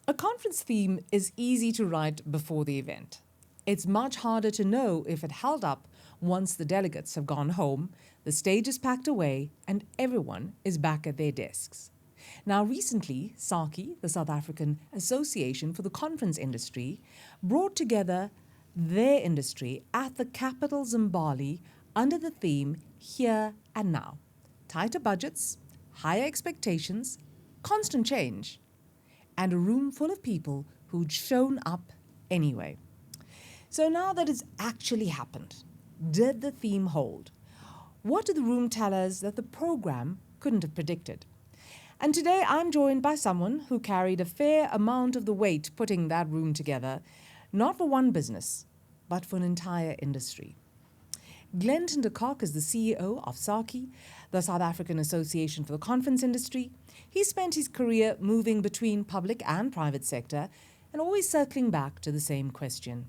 A conference theme is easy to write before the event. It's much harder to know if it held up once the delegates have gone home, the stage is packed away, and everyone is back at their desks. Now, recently, SAACI, the South African Association for the Conference Industry, brought together their industry at the Capital Zimbali under the theme Here and Now. Tighter budgets, higher expectations, constant change, and a room full of people who'd shown up anyway. So now that it's actually happened, did the theme hold? What did the room tell us that the program couldn't have predicted? And today I'm joined by someone who carried a fair amount of the weight putting that room together, not for one business, but for an entire industry. Glenton De Kock is the CEO of SAACI, the South African Association for the Conference Industry. He spent his career moving between public and private sector and always circling back to the same question.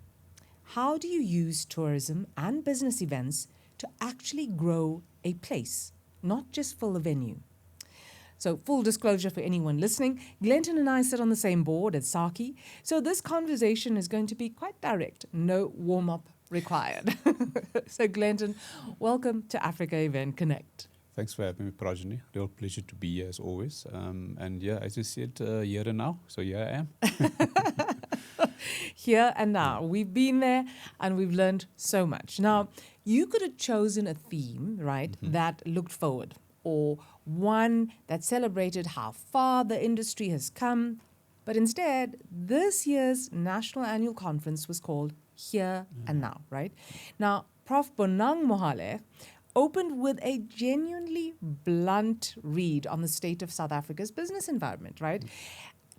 How do you use tourism and business events to actually grow a place, not just fill a venue? So full disclosure for anyone listening, Glenton and I sit on the same board at SAACI, so this conversation is going to be quite direct, no warm-up required. So Glenton, welcome to Africa Event Connect. Thanks for having me, Projeni. Real pleasure to be here as always. And yeah, as you said, here and now, so here I am. Here and now. We've been there and we've learned so much. Now, you could have chosen a theme, right, that looked forward, or one that celebrated how far the industry has come. But instead, this year's National Annual Conference was called Here and Now, right? Now, Prof. Bonang Mohale opened with a genuinely blunt read on the state of South Africa's business environment, right?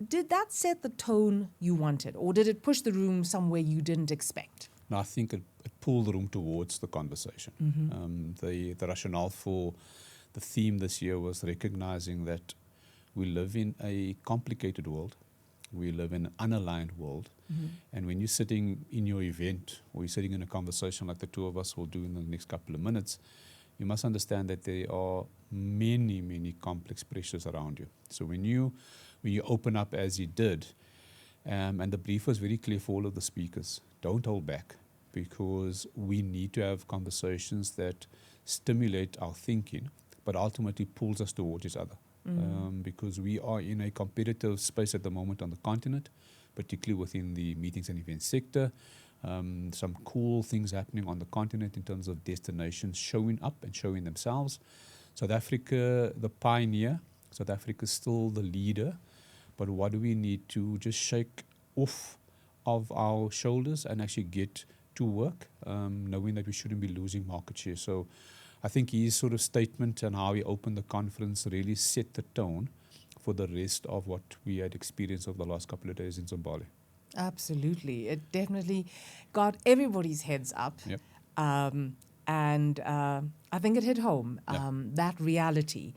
Did that set the tone you wanted, or did it push the room somewhere you didn't expect? No, I think it pulled the room towards the conversation. The rationale for the theme this year was recognizing that we live in a complicated world. We live in an unaligned world. And when you're sitting in your event or you're sitting in a conversation like the two of us will do in the next couple of minutes, you must understand that there are many, many complex pressures around you. So when you open up as you did, and the brief was very clear for all of the speakers, don't hold back, because we need to have conversations that stimulate our thinking, but ultimately pulls us towards each other. Because we are in a competitive space at the moment on the continent, particularly within the meetings and events sector. Some cool things happening on the continent in terms of destinations showing up and showing themselves. South Africa, the pioneer. South Africa is still the leader. But what do we need to just shake off of our shoulders and actually get to work, knowing that we shouldn't be losing market share? So I think his sort of statement and how he opened the conference really set the tone for the rest of what we had experienced over the last couple of days in Zimbali. Absolutely. It definitely got everybody's heads up. Yep. And I think it hit home, that reality.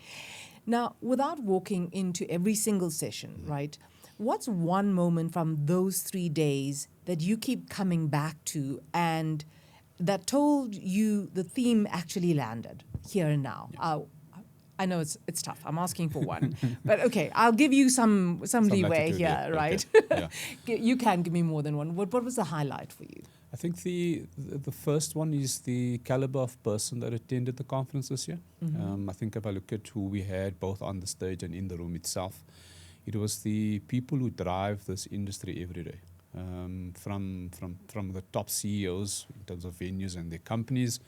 Now, without walking into every single session, right, what's one moment from those 3 days that you keep coming back to and that told you the theme actually landed here and now? I know it's tough. I'm asking for one. But okay, I'll give you some leeway here, right? Okay. Yeah. You can give me more than one. What was the highlight for you? I think the first one is the caliber of person that attended the conference this year. I think if I look at who we had both on the stage and in the room itself, it was the people who drive this industry every day. From the top CEOs in terms of venues and their companies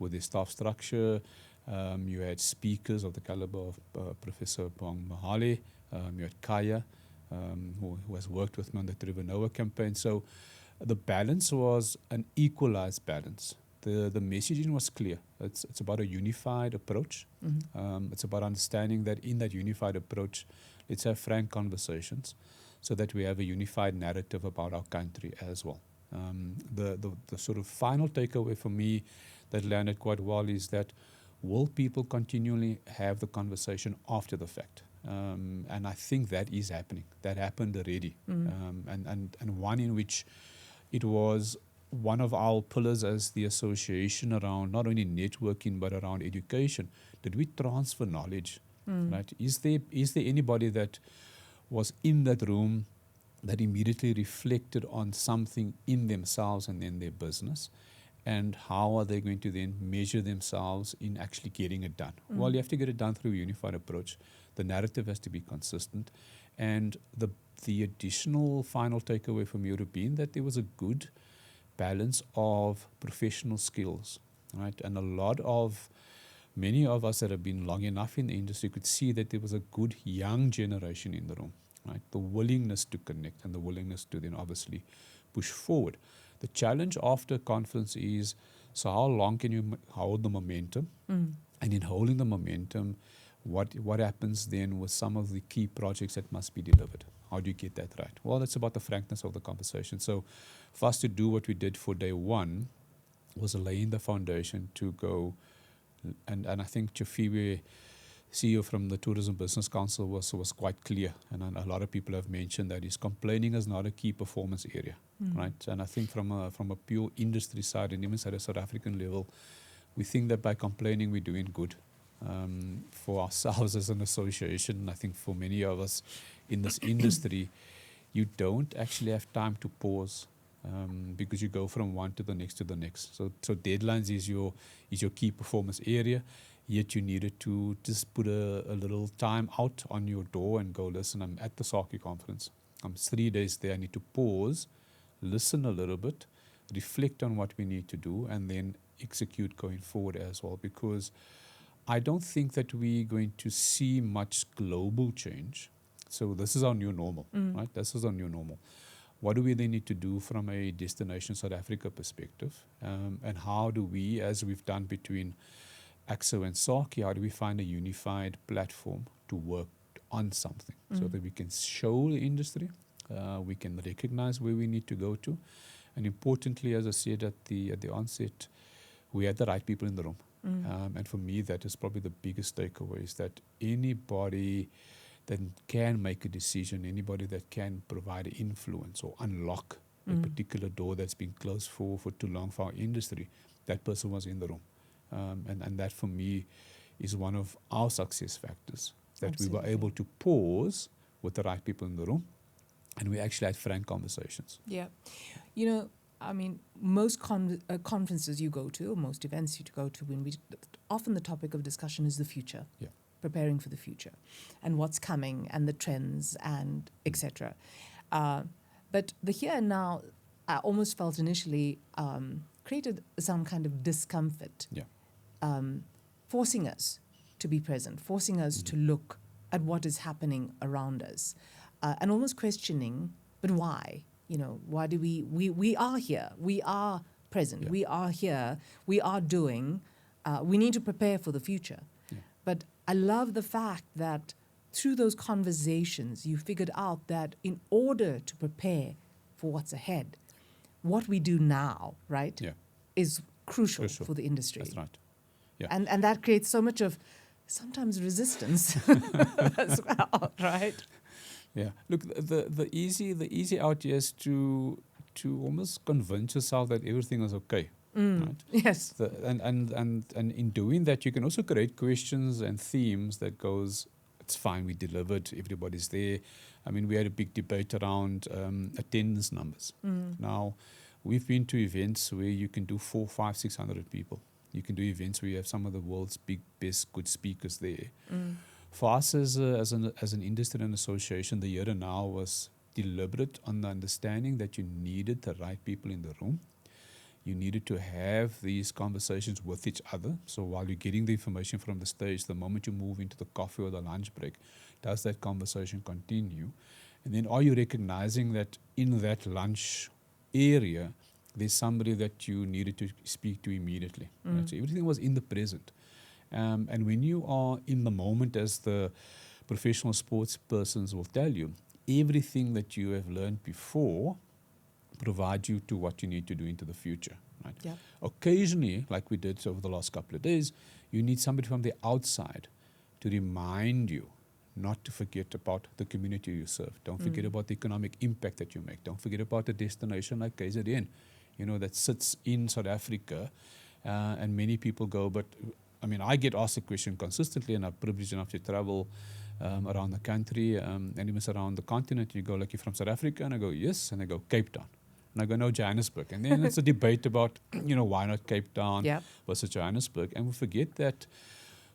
with their staff structure. You had speakers of the caliber of Professor Bonang Mohale. You had Kaya, who has worked with me on the Trivenoa campaign. So the balance was an equalized balance. The messaging was clear. It's about a unified approach. It's about understanding that in that unified approach, let's have frank conversations so that we have a unified narrative about our country as well. The sort of final takeaway for me that landed quite well is that will people continually have the conversation after the fact? And I think that is happening. That happened already. And one in which it was one of our pillars as the association around not only networking but around education. Did we transfer knowledge? Right? Is there anybody that was in that room that immediately reflected on something in themselves and in their business, and how are they going to then measure themselves in actually getting it done? Well, you have to get it done through a unified approach. The narrative has to be consistent, and the additional final takeaway from me would have been that there was a good balance of professional skills, right? And many of us that have been long enough in the industry could see that there was a good young generation in the room, right? The willingness to connect and the willingness to then obviously push forward. The challenge after a conference is, so how long can you hold the momentum? And in holding the momentum, what happens then with some of the key projects that must be delivered? How do you get that right? Well, that's about the frankness of the conversation. So for us to do what we did for day one was laying the foundation to go, and I think Chafiwe, CEO from the Tourism Business Council, was quite clear, and a lot of people have mentioned that complaining is not a key performance area, right? And I think from a pure industry side, and even at a South African level, we think that by complaining we're doing good for ourselves as an association. I think for many of us in this industry, you don't actually have time to pause because you go from one to the next to the next. So deadlines is your key performance area. Yet you needed to just put a little time out on your door and go, listen, I'm at the SAACI conference. I'm 3 days there. I need to pause, listen a little bit, reflect on what we need to do, and then execute going forward as well. Because I don't think that we're going to see much global change. So this is our new normal, right? This is our new normal. What do we then need to do from a Destination South Africa perspective? And how do we, as we've done between AXO and SAACI, how do we find a unified platform to work on something so that we can show the industry, we can recognize where we need to go to, and importantly, as I said at the onset, we had the right people in the room. And for me, that is probably the biggest takeaway, is that anybody that can make a decision, anybody that can provide influence or unlock a particular door that's been closed for too long for our industry, that person was in the room. And that for me is one of our success factors, that we were able to pause with the right people in the room, and we actually had frank conversations. Yeah. You know, I mean, most conferences you go to, or most events you go to, often the topic of discussion is the future, preparing for the future, and what's coming, and the trends, and etc. But the here and now, I almost felt initially created some kind of discomfort. Forcing us to be present, forcing us to look at what is happening around us, and almost questioning, but why? You know, why do we are here, we are present, we are here, we are doing, we need to prepare for the future. But I love the fact that through those conversations, you figured out that in order to prepare for what's ahead, what we do now, right, is crucial for the industry. That's right. And that creates so much of sometimes resistance as well, right? Yeah. Look, the easy out here is to almost convince yourself that everything is okay. Right? Yes. And in doing that, you can also create questions and themes that goes, it's fine, we delivered, everybody's there. I mean, we had a big debate around attendance numbers. Now, we've been to events where you can do 400, 500, 600 people. You can do events where you have some of the world's best good speakers there. For us as an industry and association, the year and now was deliberate on the understanding that you needed the right people in the room. You needed to have these conversations with each other. So while you're getting the information from the stage, the moment you move into the coffee or the lunch break, does that conversation continue? And then are you recognizing that in that lunch area, there's somebody that you needed to speak to immediately? Right? So everything was in the present. And when you are in the moment, as the professional sports persons will tell you, everything that you have learned before provides you to what you need to do into the future. Right? Occasionally, like we did over the last couple of days, you need somebody from the outside to remind you not to forget about the community you serve. Don't forget about the economic impact that you make. Don't forget about a destination like KZN, you know, that sits in South Africa, and many people go, but I mean, I get asked the question consistently, and I'm privileged enough to travel around the country, and even around the continent. You go, like, you're from South Africa, and I go, yes, and they go, Cape Town. And I go, no, Johannesburg. And then it's a debate about, why not Cape Town Yep. versus Johannesburg. And we forget that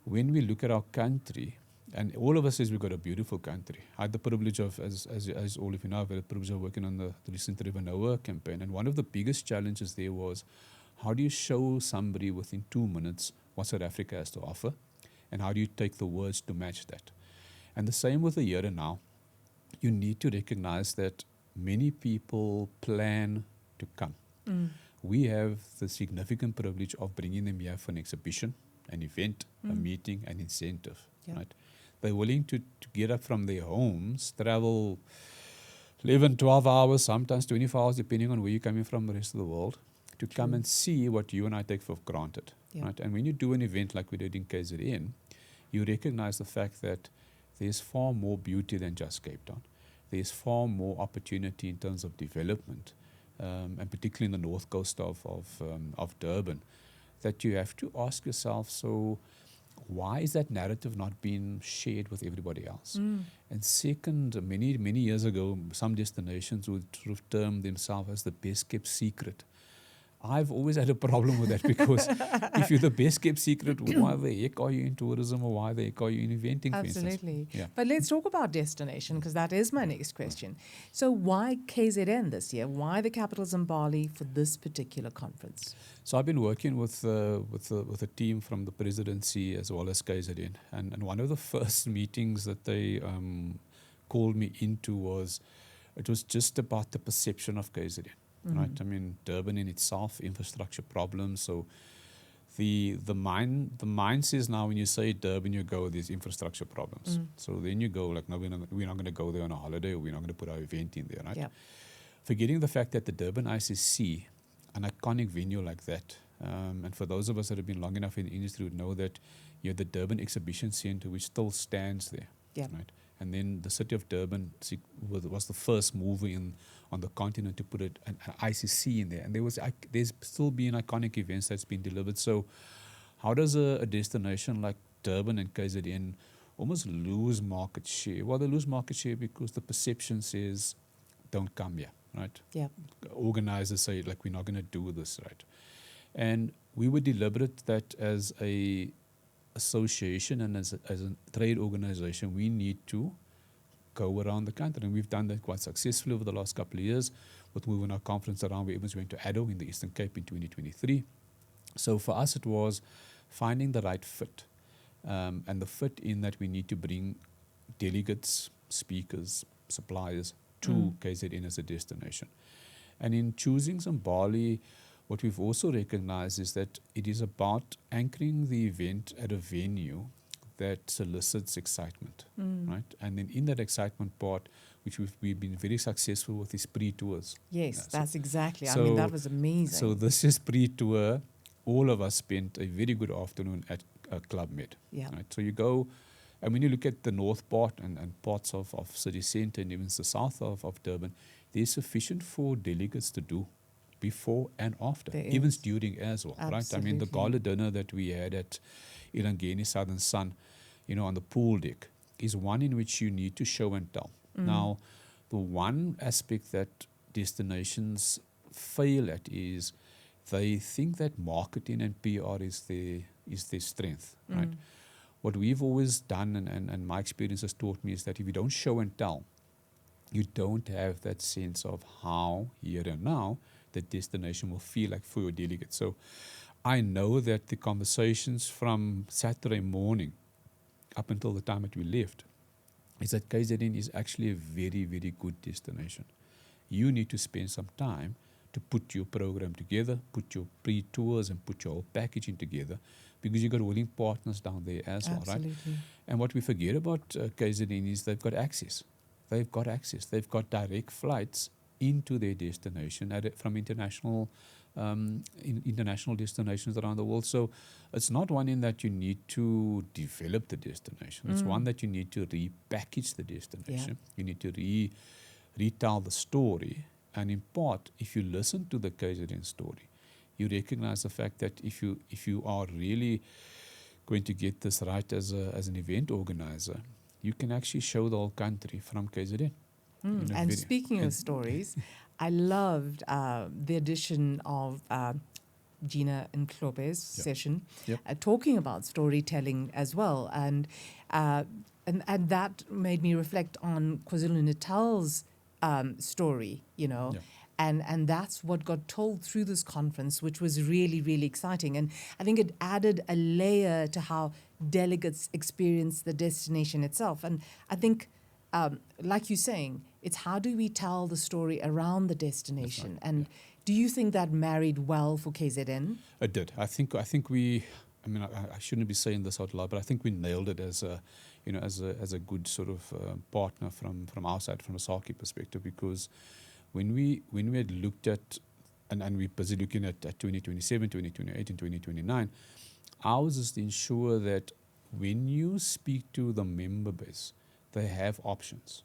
when we look at our country, and all of us says we've got a beautiful country. I had the privilege of, as all of you know, I've had the privilege of working on the recent River Noah campaign. And one of the biggest challenges there was, how do you show somebody within 2 minutes what South Africa has to offer? And how do you take the words to match that? And the same with the here and now. You need to recognize that many people plan to come. We have the significant privilege of bringing them here for an exhibition, an event, a meeting, an incentive. Yep. Right? They're willing to get up from their homes, travel 11, 12 hours, sometimes 24 hours, depending on where you're coming from the rest of the world, to come and see what you and I take for granted. Yep. Right? And when you do an event like we did in KZN, you recognize the fact that there's far more beauty than just Cape Town. There's far more opportunity in terms of development, and particularly in the north coast of Durban, that you have to ask yourself, so why is that narrative not being shared with everybody else? And second, many years ago, some destinations would sort of term themselves as the best kept secret. I've always had a problem with that, because if you're the best kept secret, why the heck are you in tourism, or why the heck are you in eventing, for instance? Absolutely. Yeah. But let's talk about destination, because that is my next question. So why KZN this year? Why the Capital Zimbali for this particular conference? So I've been working with a team from the presidency as well as KZN, and one of the first meetings that they called me into it was just about the perception of KZN. Right, I mean, Durban in itself, infrastructure problems. So the mind says now, when you say Durban, you go, there's infrastructure problems. So then you go, like, no, we're not going to go there on a holiday, or we're not going to put our event in there, right? Yep. Forgetting the fact that the Durban ICC, an iconic venue like that, and for those of us that have been long enough in the industry would know that you have the Durban Exhibition Centre, which still stands there. Yep. Right? And then the city of Durban was the first mover on the continent to put an ICC in there. And there's still been iconic events that's been delivered. So how does a destination like Durban and KZN almost lose market share? Well, they lose market share because the perception says, don't come here, right? Yeah. Organizers say, like, we're not going to do this, right? And we were deliberate that as a association and as a trade organization, we need to go around the country. And we've done that quite successfully over the last couple of years with moving our conference around. We even went to Addo in the Eastern Cape in 2023. So for us, it was finding the right fit. And the fit in that we need to bring delegates, speakers, suppliers to KZN as a destination. And in choosing Zimbali, what we've also recognized is that it is about anchoring the event at a venue that solicits excitement, right? And then in that excitement part, which we've been very successful with, is pre-tours. Yes, Yeah, that's exactly. I so- mean, that was amazing. So this is pre-tour. All of us spent a very good afternoon at Club Med. Yeah. Right? So you go, and when you look at the north part and parts of city centre and even the south of Durban, there's sufficient for delegates to do before and after, There even is. during as well, right? I mean, the Absolutely. gala dinner that we had at Ilangeni Southern Sun, on the pool deck, is one in which you need to show and tell. Now, the one aspect that destinations fail at is they think that marketing and PR is their strength, right? What we've always done, and my experience has taught me, is that if you don't show and tell, you don't have that sense of how, here and now, the destination will feel like for your delegates. So I know that the conversations from Saturday morning up until the time that we left is that KZN is actually a very, very good destination. You need to spend some time to put your program together, put your pre-tours and put your whole packaging together, because you've got willing partners down there as well, right? Absolutely. And what we forget about KZN is they've got access. They've got access. They've got direct flights into their destination from international destinations around the world. So it's not one in that you need to develop the destination. It's one that you need to repackage the destination. You need to retell the story. And in part, if you listen to the KZN story, you recognize the fact that if you are really going to get this right as an event organizer, you can actually show the whole country from KZN. And speaking of stories, I loved the addition of Gina Nklope's session, talking about storytelling as well, and that made me reflect on KwaZulu-Natal's story, and that's what got told through this conference, which was really, really exciting. And I think it added a layer to how delegates experience the destination itself. And I think, like you're saying, it's how do we tell the story around the destination? Right, and do you think that married well for KZN? It did. I think we. I mean, I shouldn't be saying this out loud, but I think we nailed it as a, as a good sort of partner from our side, from a SAACI perspective, because when we had looked at, and we're busy looking at 2027, 2028, and 2029, ours is to ensure that when you speak to the member base, they have options.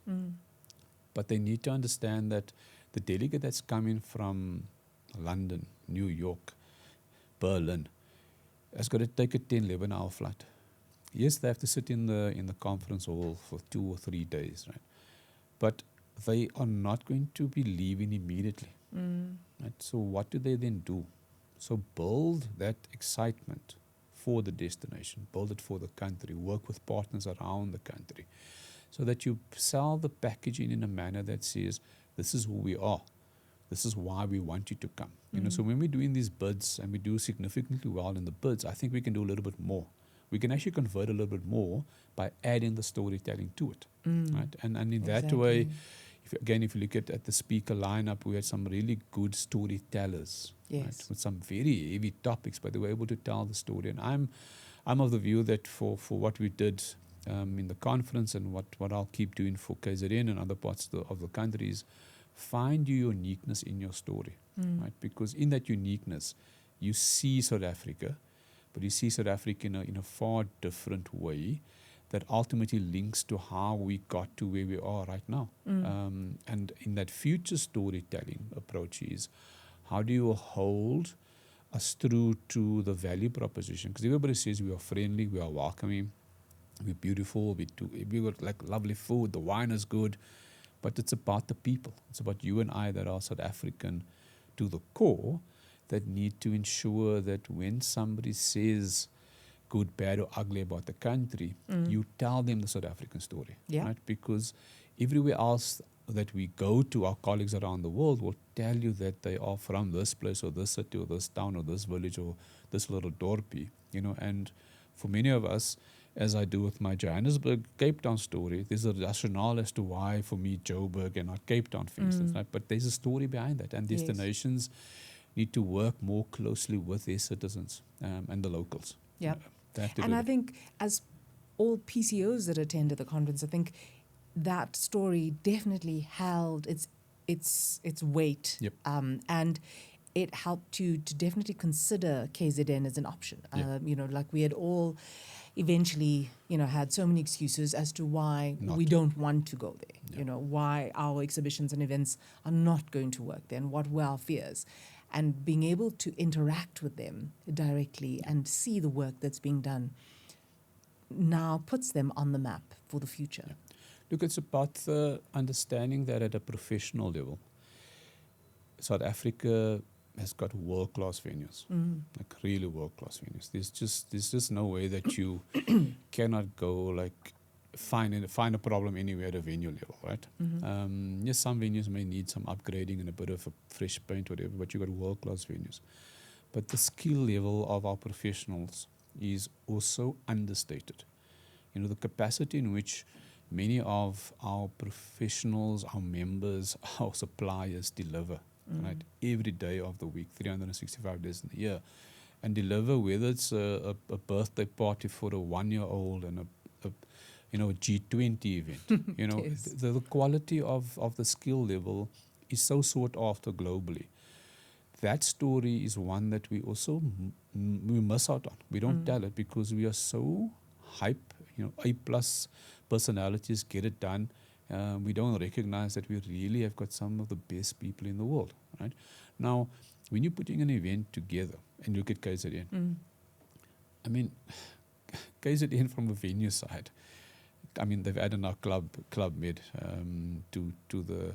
But they need to understand that the delegate that's coming from London, New York, Berlin, has got to take a 10, 11-hour flight. Yes, they have to sit in the conference hall for 2 or 3 days, right? But they are not going to be leaving immediately. Right? So what do they then do? So build that excitement for the destination, build it for the country, work with partners around the country, so that you sell the packaging in a manner that says, this is who we are. This is why we want you to come. So when we're doing these bids and we do significantly well in the bids, I think we can do a little bit more. We can actually convert a little bit more by adding the storytelling to it. Right? And in that way, if you look at the speaker lineup, we had some really good storytellers, right, with some very heavy topics, but they were able to tell the story. And I'm of the view that for what we did in the conference, and what I'll keep doing for KZN and other parts of the country, is find your uniqueness in your story, right? Because in that uniqueness, you see South Africa, but you see South Africa in a far different way that ultimately links to how we got to where we are right now. And in that future storytelling approach is, how do you hold us through to the value proposition? Because everybody says we are friendly, we are welcoming, we're beautiful, we got like lovely food, the wine is good, but it's about the people. It's about you and I that are South African to the core, that need to ensure that when somebody says good, bad, or ugly about the country, you tell them the South African story, right? Because everywhere else that we go to, our colleagues around the world will tell you that they are from this place or this city or this town or this village or this little dorpie, and for many of us, as I do with my Johannesburg, Cape Town story, there's a rationale as to why, for me, Joburg and not Cape Town, for instance, right? But there's a story behind that, and destinations need to work more closely with their citizens and the locals. Yeah. And I think as all PCOs that attended the conference, I think that story definitely held its weight. And it helped you to definitely consider KZN as an option. Like we had all eventually, had so many excuses as to why we don't want to go there, why our exhibitions and events are not going to work there, and what were our fears. And being able to interact with them directly and see the work that's being done now puts them on the map for the future. Look, it's about the understanding that at a professional level, South Africa has got world-class venues, like really world-class venues. There's just no way that you cannot go like find a problem anywhere at a venue level, right? Yes, some venues may need some upgrading and a bit of a fresh paint, whatever, but you've got world-class venues. But the skill level of our professionals is also understated. The capacity in which many of our professionals, our members, our suppliers deliver, right, every day of the week, 365 days in the year, and deliver, whether it's a birthday party for a 1-year-old and a G20 event. The quality of the skill level is so sought after globally. That story is one that we also we miss out on. We don't tell it because we are so hype. A+ personalities get it done. We don't recognize that we really have got some of the best people in the world. Right now, when you're putting an event together and look at KZN, I mean, KZN from a venue side, I mean, they've added now Club Med to the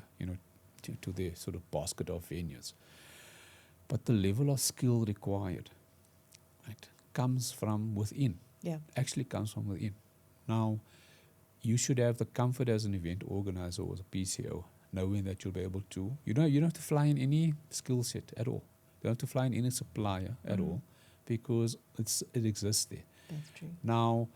to their sort of basket of venues. But the level of skill required, right, comes from within. Yeah. Actually comes from within. Now, you should have the comfort as an event organizer or as a PCO, knowing that you'll be able to, you don't have to fly in any skill set at all. You don't have to fly in any supplier at all, because it exists there. That's true. Now,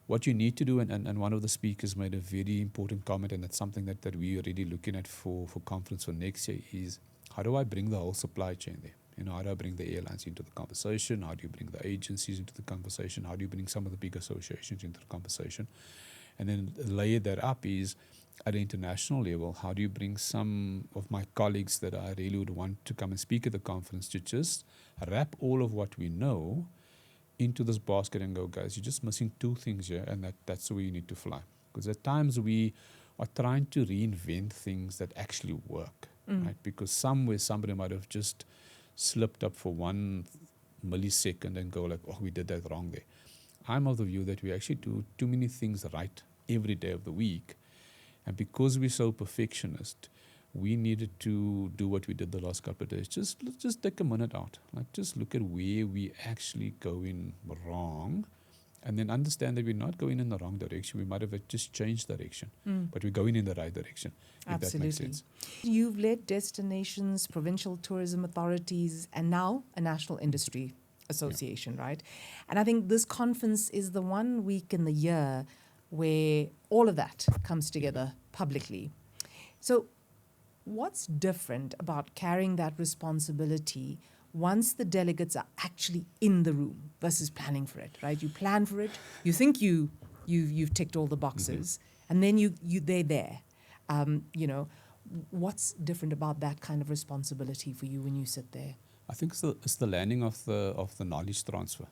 what you need to do, and one of the speakers made a very important comment, and that's something that we're already looking at for conference for next year, is how do I bring the whole supply chain there? How do I bring the airlines into the conversation? How do you bring the agencies into the conversation? How do you bring some of the big associations into the conversation? And then layer that up is, at an international level, how do you bring some of my colleagues that I really would want to come and speak at the conference to just wrap all of what we know into this basket and go, guys, you're just missing two things here, and that's where you need to fly. Because at times we are trying to reinvent things that actually work, right? Because somewhere somebody might have just slipped up for 1 millisecond and go like, oh, we did that wrong there. I'm of the view that we actually do too many things right every day of the week. And because we're so perfectionist, we needed to do what we did the last couple of days. Just take a minute out. Like, just look at where we actually going wrong, and then understand that we're not going in the wrong direction. We might have just changed direction, but we're going in the right direction, if Absolutely. that makes sense. You've led destinations, provincial tourism authorities, and now a national industry association, right? And I think this conference is the one week in the year where all of that comes together publicly. So what's different about carrying that responsibility once the delegates are actually in the room versus planning for it, right? You plan for it, you think you've ticked all the boxes, and then they're there. What's different about that kind of responsibility for you when you sit there? I think it's the landing of the knowledge transfer.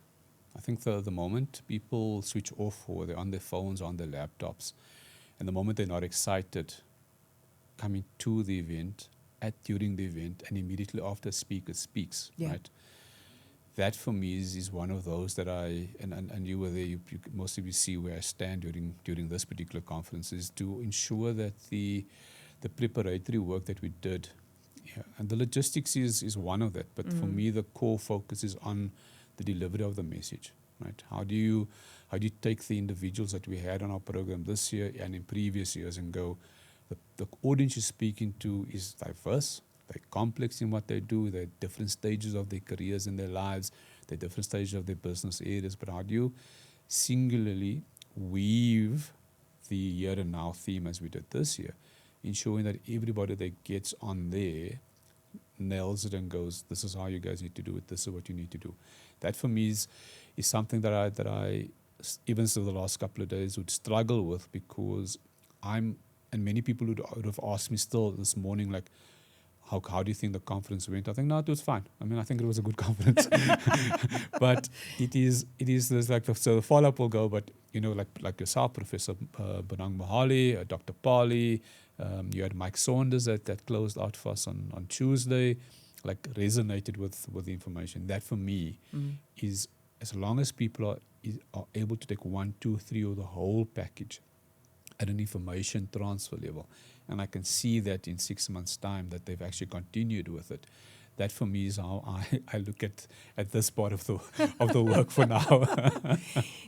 I think the moment people switch off, or they're on their phones, on their laptops, and the moment they're not excited coming to the event, during the event, and immediately after a speaker speaks, right? That for me is one of those that and you were there, you most of you see where I stand during this particular conference, is to ensure that the preparatory work that we did, and the logistics is one of that, but for me the core focus is on the delivery of the message, right? How do you take the individuals that we had on our program this year and in previous years and go, the audience you're speaking to is diverse, they're complex in what they do, they're at different stages of their careers and their lives, they're at different stages of their business areas, but how do you singularly weave the here and now theme as we did this year, ensuring that everybody that gets on there nails it and goes, this is how you guys need to do it, this is what you need to do. That for me is something that I even so the last couple of days would struggle with, because and many people would have asked me still this morning, like, how do you think the conference went? I think, no, it was fine. I mean, I think it was a good conference. But it is there's like, so the follow-up will go, but, like yourself, Professor Bonang Mohale, Dr. Pali, you had Mike Saunders that closed out for us on Tuesday, like resonated with the information. That for me is, as long as people are able to take 1, 2, 3 or the whole package at an information transfer level, and I can see that in 6 months' time that they've actually continued with it. That for me is how I look at this part of the work for now.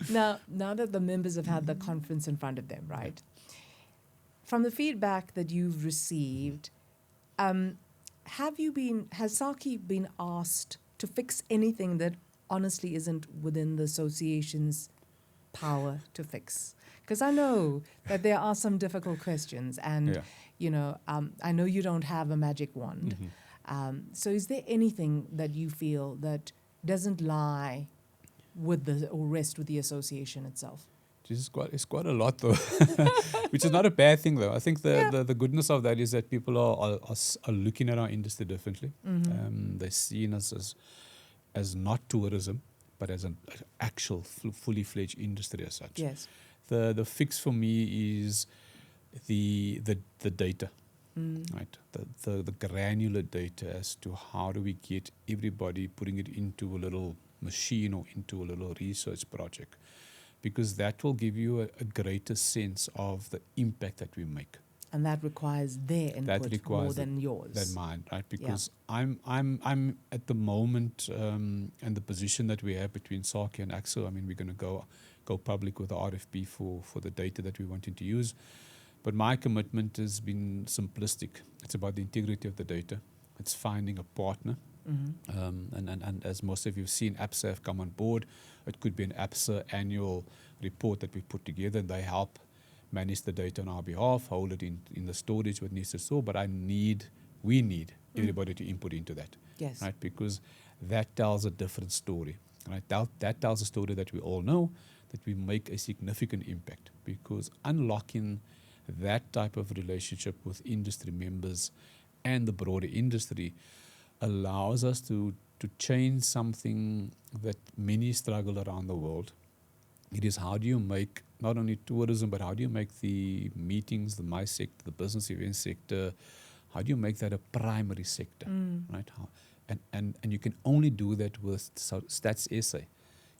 Now that the members have had the conference in front of them, right? From the feedback that you've received, has SAACI been asked to fix anything that honestly isn't within the association's power to fix? Because I know that there are some difficult questions, and I know you don't have a magic wand. So is there anything that you feel that doesn't lie with or rest with the association itself? It's quite a lot though, which is not a bad thing though. I think the goodness of that is that people are looking at our industry differently. They're seeing us as not tourism, but as an actual fully fledged industry as such. Yes. The fix for me is the data, right? The granular data as to how do we get everybody putting it into a little machine or into a little research project. because that will give you a greater sense of the impact that we make. And that requires their input more than yours. Than mine, right? Because I'm at the moment, and the position that we have between SAACI and AXO, I mean, we're going to go public with the RFP for the data that we're wanting to use. But my commitment has been simplistic. It's about the integrity of the data. It's finding a partner. And as most of you have seen, APSA have come on board. It could be an APSA annual report that we put together, and they help manage the data on our behalf, hold it in the storage what needs to store. But we need everybody to input into that. Yes. Right? Because that tells a different story. Right? That tells a story that we all know, that we make a significant impact. Because unlocking that type of relationship with industry members and the broader industry allows us to change something that many struggle around the world. It is, how do you make not only tourism, but how do you make the meetings, the MICE sector, the business event sector, how do you make that a primary sector, right? And you can only do that with Stats SA,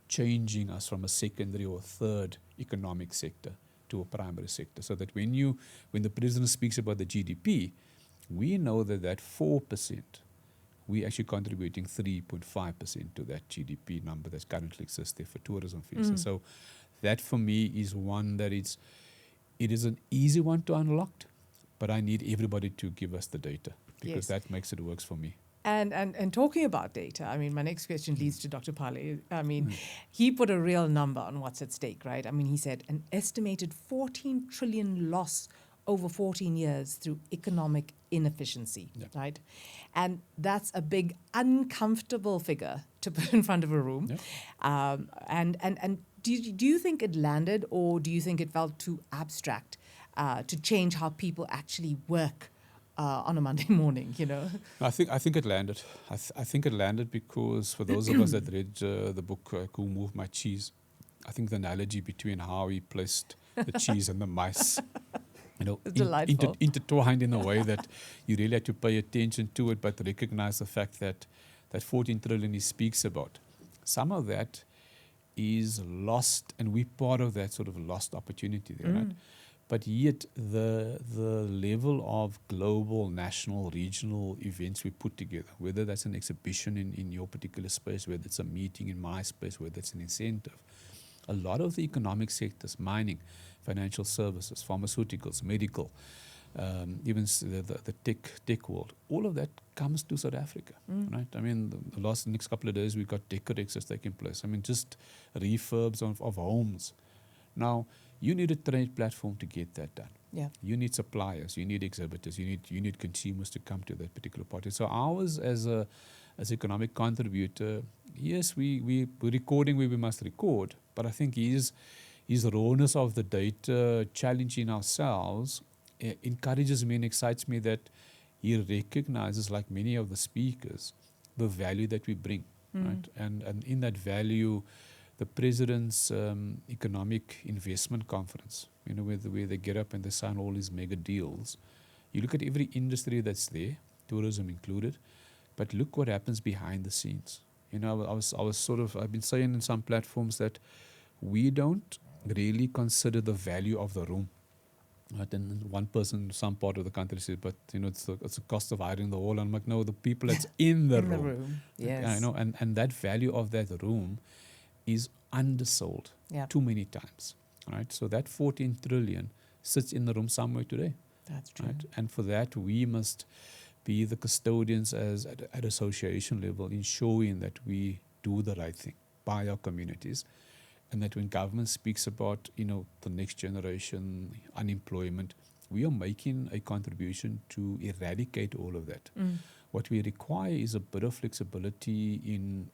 changing us from a secondary or third economic sector to a primary sector, so that when the president speaks about the GDP, we know that 4%, we're actually contributing 3.5% to that GDP number that currently exists there for tourism fees. And so that for me is one that it is an easy one to unlock, but I need everybody to give us the data, because that makes it works for me. And talking about data, I mean, my next question leads to Dr. Pali. I mean, he put a real number on what's at stake, right? I mean, he said an estimated 14 trillion loss over 14 years through economic inefficiency, right? And that's a big, uncomfortable figure to put in front of a room. And do you think it landed, or do you think it felt too abstract to change how people actually work on a Monday morning, you know? I think it landed. I think it landed because for those of us that read the book Who Moved My Cheese, I think the analogy between how he placed the cheese and the mice, you know, intertwined in a way that you really had to pay attention to it, but recognize the fact that 14 trillion he speaks about, some of that is lost, and we're part of that sort of lost opportunity there, right? But yet the level of global, national, regional events we put together, whether that's an exhibition in your particular space, whether it's a meeting in my space, whether it's an incentive, a lot of the economic sectors, mining, financial services, pharmaceuticals, medical, even the tech world, all of that comes to South Africa, right? I mean, the next couple of days we got Decorex that's taking place. I mean, just refurbs of homes. Now, you need a trade platform to get that done. Yeah. You need suppliers, you need exhibitors, you need consumers to come to that particular party. So ours as economic contributor, yes, we're recording where we must record, but I think his rawness of the data, challenging ourselves, encourages me and excites me that he recognizes, like many of the speakers, the value that we bring, right? And in that value, the President's Economic Investment Conference, you know, where they get up and they sign all these mega deals. You look at every industry that's there, tourism included, but look what happens behind the scenes. You know, I've been saying in some platforms that we don't really consider the value of the room. Right? And one person in some part of the country says, but you know, it's the cost of hiring the hall. And I'm like, no, the people that's in the room. The room. Yes. You know, and that value of that room is undersold too many times, right? So that 14 trillion sits in the room somewhere today. That's true. Right? And for that, we must be the custodians at association level, ensuring that we do the right thing by our communities, and that when government speaks about, you know, the next generation, unemployment, we are making a contribution to eradicate all of that. What we require is a bit of flexibility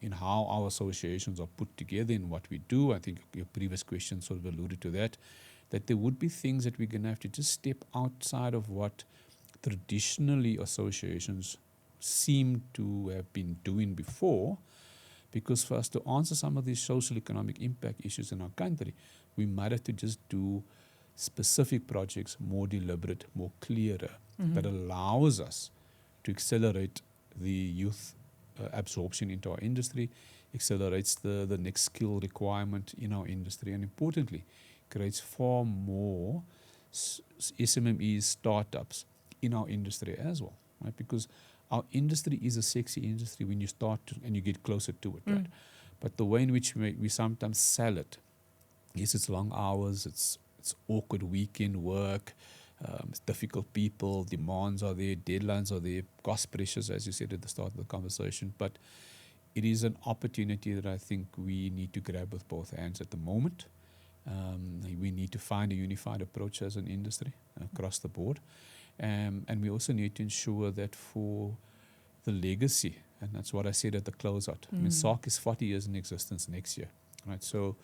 in how our associations are put together in what we do. I think your previous question sort of alluded to that there would be things that we're going to have to just step outside of what traditionally associations seem to have been doing before, because for us to answer some of these social economic impact issues in our country, we might have to just do specific projects more deliberate, more clearer, that allows us to accelerate the youth absorption into our industry, accelerates the next skill requirement in our industry, and importantly, creates far more SMMEs, startups in our industry as well, right? Because our industry is a sexy industry when you start and you get closer to it, right? But the way in which we sometimes sell it, yes, it's long hours, it's awkward weekend work, it's difficult people, demands are there, deadlines are there, cost pressures, as you said at the start of the conversation. But it is an opportunity that I think we need to grab with both hands at the moment. We need to find a unified approach as an industry across the board. And we also need to ensure that for the legacy, and that's what I said at the closeout. I mean, SAACI is 40 years in existence next year, right? So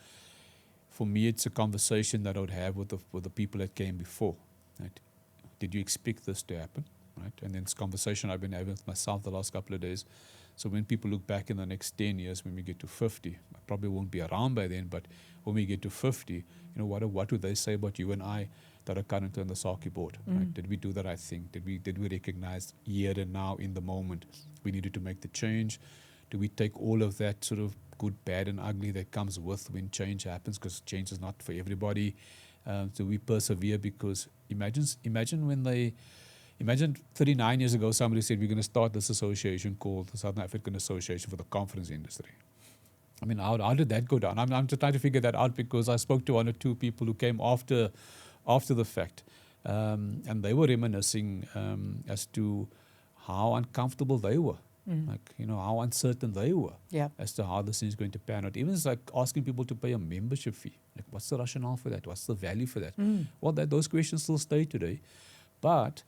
for me, it's a conversation that I would have with the people that came before, right? Did you expect this to happen, right? And then it's a conversation I've been having with myself the last couple of days. So when people look back in the next 10 years, when we get to 50, I probably won't be around by then, but when we get to 50, what would they say about you and I that are currently on the SAACI board? Right? Did we do the right thing? Did we recognize here and now in the moment we needed to make the change? Do we take all of that sort of good, bad, and ugly that comes with when change happens? Because change is not for everybody. So we persevere, because imagine 39 years ago somebody said we're going to start this association called the Southern African Association for the Conference Industry. I mean, how did that go down? I'm just trying to figure that out, because I spoke to one or two people who came after the fact, and they were reminiscing as to how uncomfortable they were, how uncertain they were as to how this thing is going to pan out. Even it's like asking people to pay a membership fee. Like, what's the rationale for that? What's the value for that? Well, those questions still stay today, but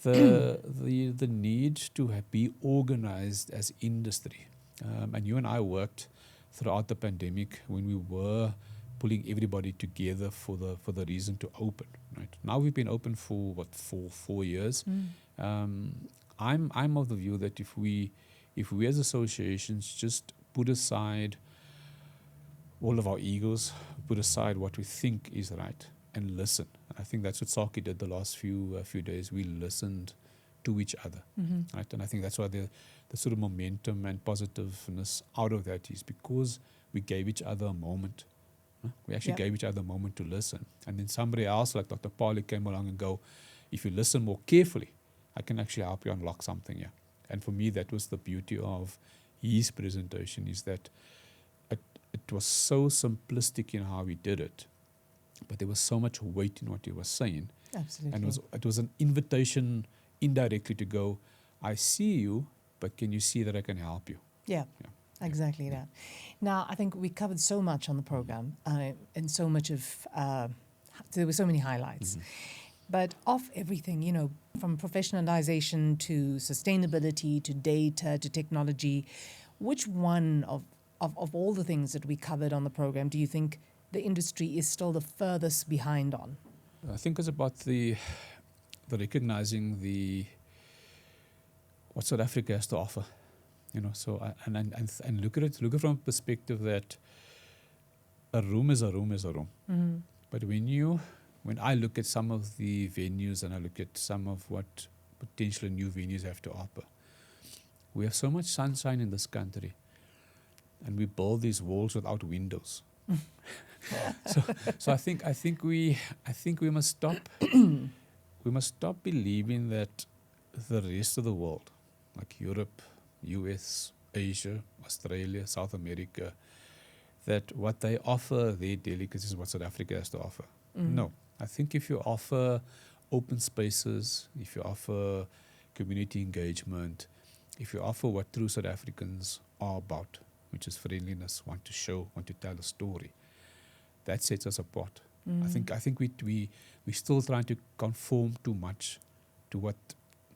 the need to be organized as industry, and you and I worked throughout the pandemic when we were pulling everybody together for the reason to open. Right now, we've been open for 4 years. I'm of the view that if we as associations just put aside all of our egos, put aside what we think is right, and listen. I think that's what SAACI did the last few days. We listened to each other, right? And I think that's why the sort of momentum and positiveness out of that is because we gave each other a moment. We actually gave each other a moment to listen. And then somebody else, like Dr. Pali, came along and go, if you listen more carefully, I can actually help you unlock something here. And for me, that was the beauty of his presentation, is that it was so simplistic in how he did it, but there was so much weight in what he was saying. Absolutely. And it was an invitation indirectly to go, I see you, but can you see that I can help you? Yeah. Exactly that. Now, I think we covered so much on the program, and so much of, there were so many highlights. But of everything, from professionalization to sustainability to data to technology, which one of all the things that we covered on the program do you think the industry is still the furthest behind on? I think it's about the recognizing what South Africa has to offer. So and look at it from a perspective that a room is a room is a room. But when I look at some of the venues and I look at some of what potentially new venues have to offer, we have so much sunshine in this country, and we build these walls without windows. So I think we must stop believing that the rest of the world, like Europe, US, Asia, Australia, South America, that what they offer, their delicacies, is what South Africa has to offer. No. I think if you offer open spaces, if you offer community engagement, if you offer what true South Africans are about, which is friendliness, want to show, want to tell a story, that sets us apart. I think we still trying to conform too much to what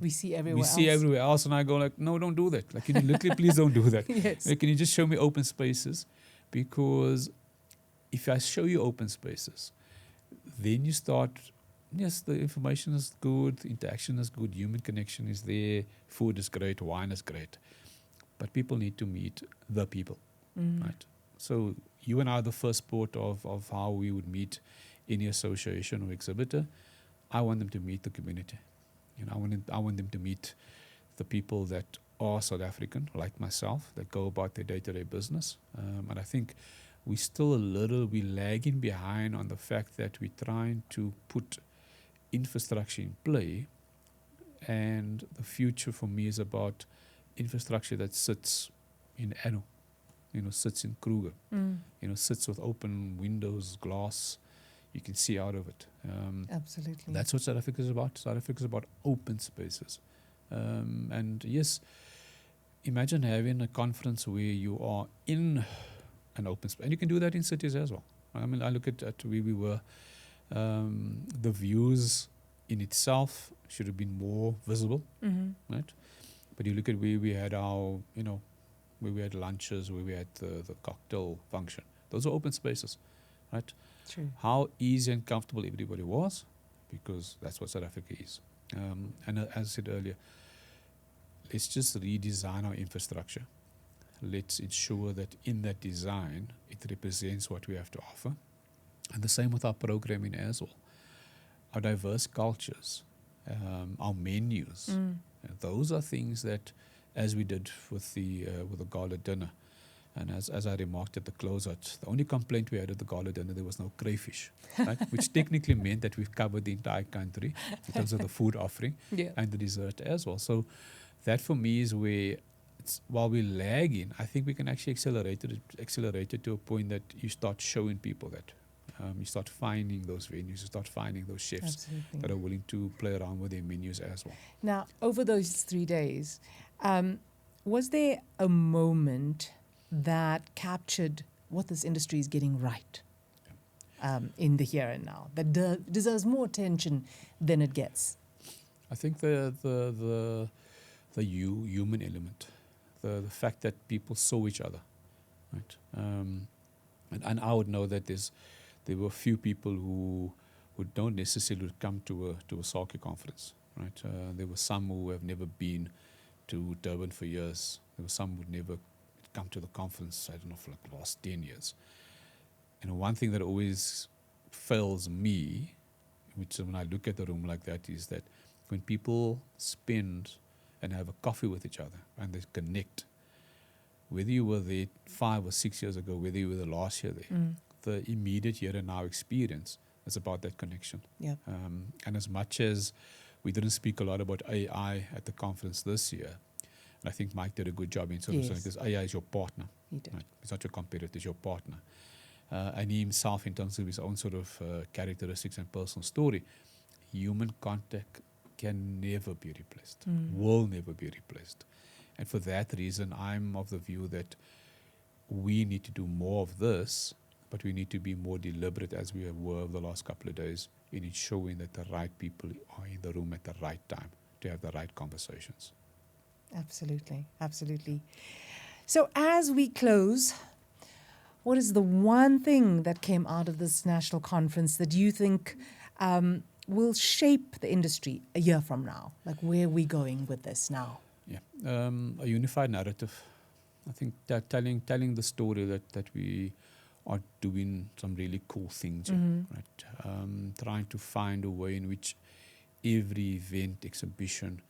we see everywhere else, and I go like, no, don't do that. Like, can you literally please don't do that? Yes. Like, can you just show me open spaces? Because if I show you open spaces, then you start, yes, the information is good, the interaction is good, human connection is there, food is great, wine is great. But people need to meet the people, right? So you and I are the first port of how we would meet any association or exhibitor. I want them to meet the community. I want them to meet the people that are South African, like myself, that go about their day-to-day business. And I think we're lagging behind on the fact that we're trying to put infrastructure in play. And the future for me is about infrastructure that sits in Anu, sits in Kruger, sits with open windows, glass. You can see out of it. Absolutely. That's what South Africa is about. South Africa is about open spaces. And yes, imagine having a conference where you are in an open space. And you can do that in cities as well. I mean, I look at where we were. The views in itself should have been more visible, right? But you look at where we had our, where we had lunches, where we had the cocktail function. Those are open spaces, right? True. How easy and comfortable everybody was, because that's what South Africa is. And as I said earlier, let's just redesign our infrastructure. Let's ensure that in that design, it represents what we have to offer. And the same with our programming as well. Our diverse cultures, our menus. Those are things that, as we did with the gala dinner, and as I remarked at the closeout, the only complaint we had at the gala dinner, there was no crayfish, right? Which technically meant that we've covered the entire country in terms of the food offering and the dessert as well. So that for me is where, while we're lagging, I think we can actually accelerate it to a point that you start showing people that. You start finding those venues, you start finding those chefs that are willing to play around with their menus as well. Now, over those 3 days, was there a moment that captured what this industry is getting right in the here and now, that deserves more attention than it gets? I think the human element, the fact that people saw each other, right? And I would know that there were few people who don't necessarily come to a SAACI conference, right? There were some who have never been to Durban for years. There were some who never come to the conference, I don't know, for like the last 10 years. And one thing that always fails me, which when I look at the room like that, is that when people spend and have a coffee with each other and they connect, whether you were there 5 or 6 years ago, whether you were there last year there, the immediate here and now experience is about that connection. Yep. And as much as we didn't speak a lot about AI at the conference this year, and I think Mike did a good job in sort of saying this, AI is your partner. He did. Right? It's not your competitor, it's your partner. And he himself, in terms of his own sort of characteristics and personal story, human contact can never be replaced, will never be replaced. And for that reason, I'm of the view that we need to do more of this, but we need to be more deliberate, as we were over the last couple of days, in ensuring that the right people are in the room at the right time to have the right conversations. Absolutely, absolutely. So as we close, what is the one thing that came out of this national conference that you think will shape the industry a year from now? Like, where are we going with this now? Yeah, a unified narrative. I think that telling the story that we are doing some really cool things, right? Trying to find a way in which every event, exhibition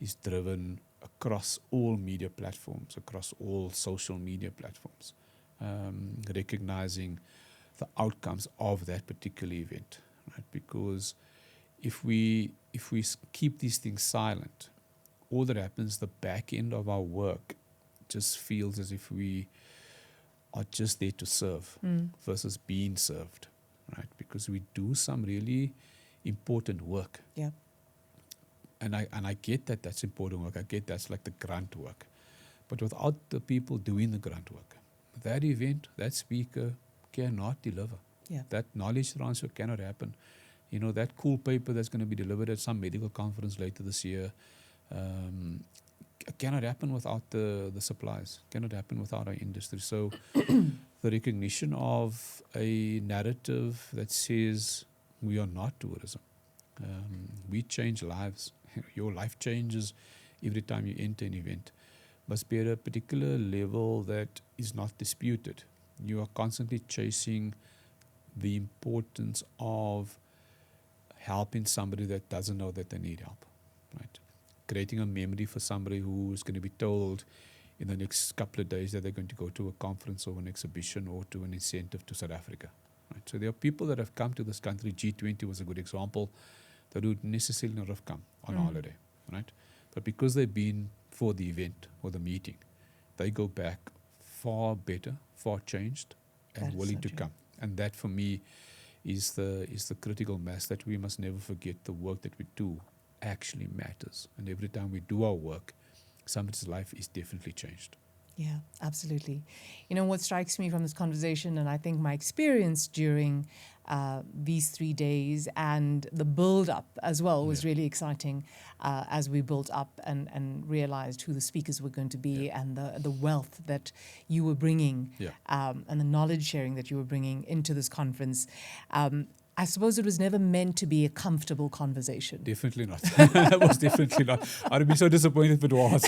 is driven across all media platforms, across all social media platforms, recognizing the outcomes of that particular event, right? Because if we keep these things silent, all that happens, the back end of our work just feels as if we are just there to serve versus being served, right? Because we do some really important work. Yeah. And I get that that's important work. I get that's like the grunt work. But without the people doing the grunt work, that event, that speaker cannot deliver. Yeah. That knowledge transfer cannot happen. You know, that cool paper that's going to be delivered at some medical conference later this year cannot happen without the supplies, cannot happen without our industry. So the recognition of a narrative that says we are not tourism. We change lives. Your life changes every time you enter an event. Must be at a particular level that is not disputed. You are constantly chasing the importance of helping somebody that doesn't know that they need help, right? creating a memory for somebody who is going to be told in the next couple of days that they're going to go to a conference or an exhibition or to an incentive to South Africa. Right? So there are people that have come to this country. G20 was a good example, that would necessarily not have come on holiday, right? But because they've been for the event or the meeting, they go back far better, far changed, and willing to come. And that for me is the critical mass, that we must never forget the work that we do actually matters. And every time we do our work, somebody's life is definitely changed. Yeah, absolutely. You know, what strikes me from this conversation, and I think my experience during these 3 days and the build-up as well was really exciting as we built up and realized who the speakers were going to be and the wealth that you were bringing and the knowledge sharing that you were bringing into this conference. I suppose it was never meant to be a comfortable conversation. Definitely not. It was definitely not. I'd be so disappointed if it was.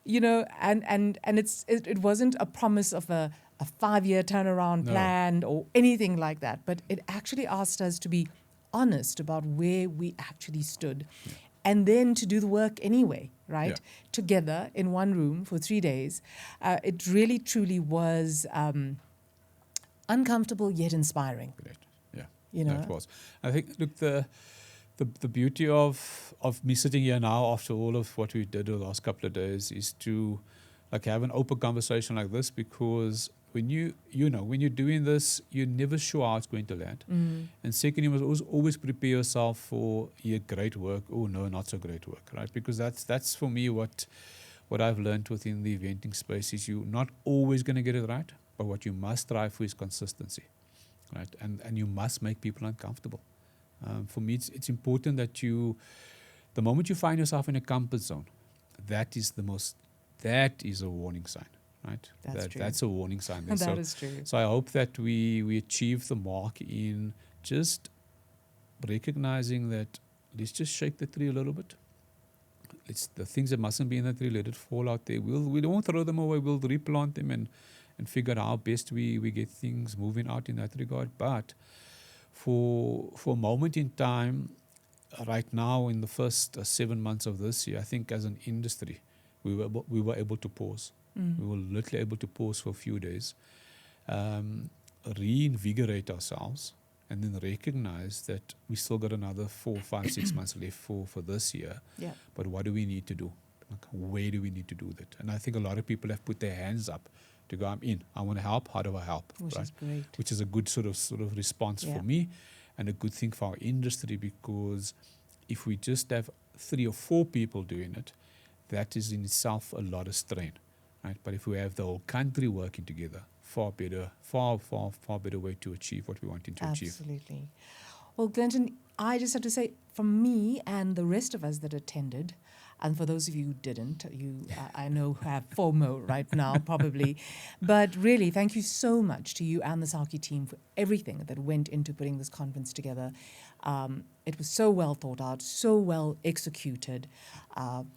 You know, and it wasn't a promise of a 5-year turnaround plan or anything like that, but it actually asked us to be honest about where we actually stood and then to do the work anyway, right? Together in one room for 3 days. It really, truly was uncomfortable yet inspiring. Correct. Yeah, you know, it was. I think, look, the beauty of me sitting here now after all of what we did the last couple of days is to like have an open conversation like this, because when when you're doing this, you're never sure how it's going to land. And second, you must always prepare yourself for great work or no, not so great work, right? Because that's for me what I've learned within the eventing space is you're not always going to get it right, but what you must strive for is consistency, right? And you must make people uncomfortable. For me, it's important that the moment you find yourself in a comfort zone, that is a warning sign, right? That's a warning sign. That is true. So I hope that we achieve the mark in just recognizing that let's just shake the tree a little bit. It's the things that mustn't be in the tree, let it fall out there. We don't throw them away. We'll replant them and figure out how best we get things moving out in that regard. But for a moment in time, right now in the first 7 months of this year, I think as an industry, we were able to pause. We were literally able to pause for a few days, reinvigorate ourselves, and then recognize that we still got another 4, 5, 6 months left for this year. Yeah. But what do we need to do? Like, where do we need to do that? And I think a lot of people have put their hands up to go, I'm in. I want to help. How do I help? Which is great. Which is a good sort of response for me, and a good thing for our industry, because if we just have 3 or 4 people doing it, that is in itself a lot of strain, right? But if we have the whole country working together, far better way to achieve what we wanted to achieve. Absolutely. Well, Glenton, I just have to say, from me and the rest of us that attended, and for those of you who didn't, I know have FOMO right now, probably. But really, thank you so much to you and the SAACI team for everything that went into putting this conference together. It was so well thought out, so well executed.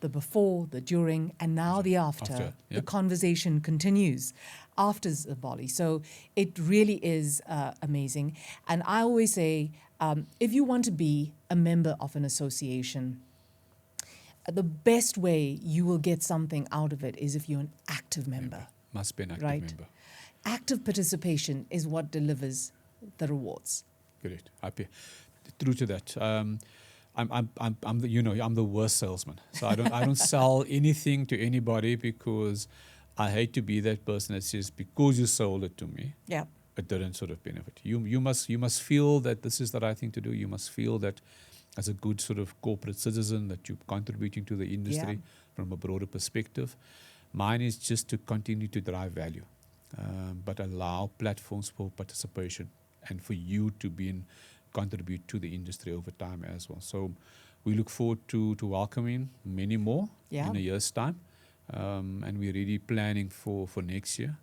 The before, the during, and now the after. The conversation continues after Zimbali. So it really is amazing. And I always say, if you want to be a member of an association, the best way you will get something out of it is if you're an active member. Must be an active member. Active participation is what delivers the rewards. Correct. Happy. True to that. I'm the worst salesman. So I don't sell anything to anybody, because I hate to be that person that says, because you sold it to me, it didn't sort of benefit. You must feel that this is the right thing to do. You must feel that as a good sort of corporate citizen that you're contributing to the industry from a broader perspective. Mine is just to continue to drive value, but allow platforms for participation and for you to contribute to the industry over time as well. So we look forward to welcoming many more in a year's time. And we're really planning for next year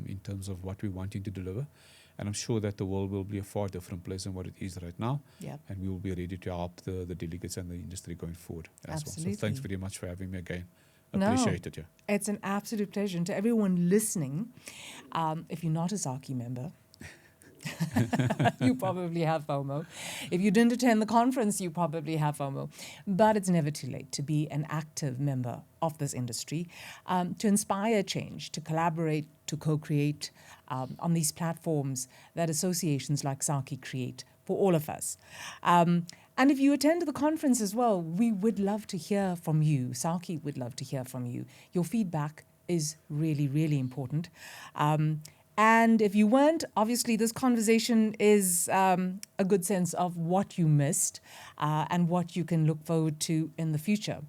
in terms of what we're wanting to deliver. And I'm sure that the world will be a far different place than what it is right now. And we will be ready to help the delegates and the industry going forward as well. So thanks very much for having me again. Appreciate it. It's an absolute pleasure. And to everyone listening, if you're not a SAACI member, You probably have FOMO. If you didn't attend the conference, you probably have FOMO. But it's never too late to be an active member of this industry, to inspire change, to collaborate, to co-create on these platforms that associations like SAACI create for all of us. And if you attend the conference as well, we would love to hear from you. SAACI would love to hear from you. Your feedback is really, really important. And if you weren't, obviously this conversation is a good sense of what you missed and what you can look forward to in the future.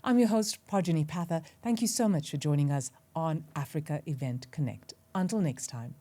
I'm your host, Projeni Pather. Thank you so much for joining us on Africa Event Connect. Until next time.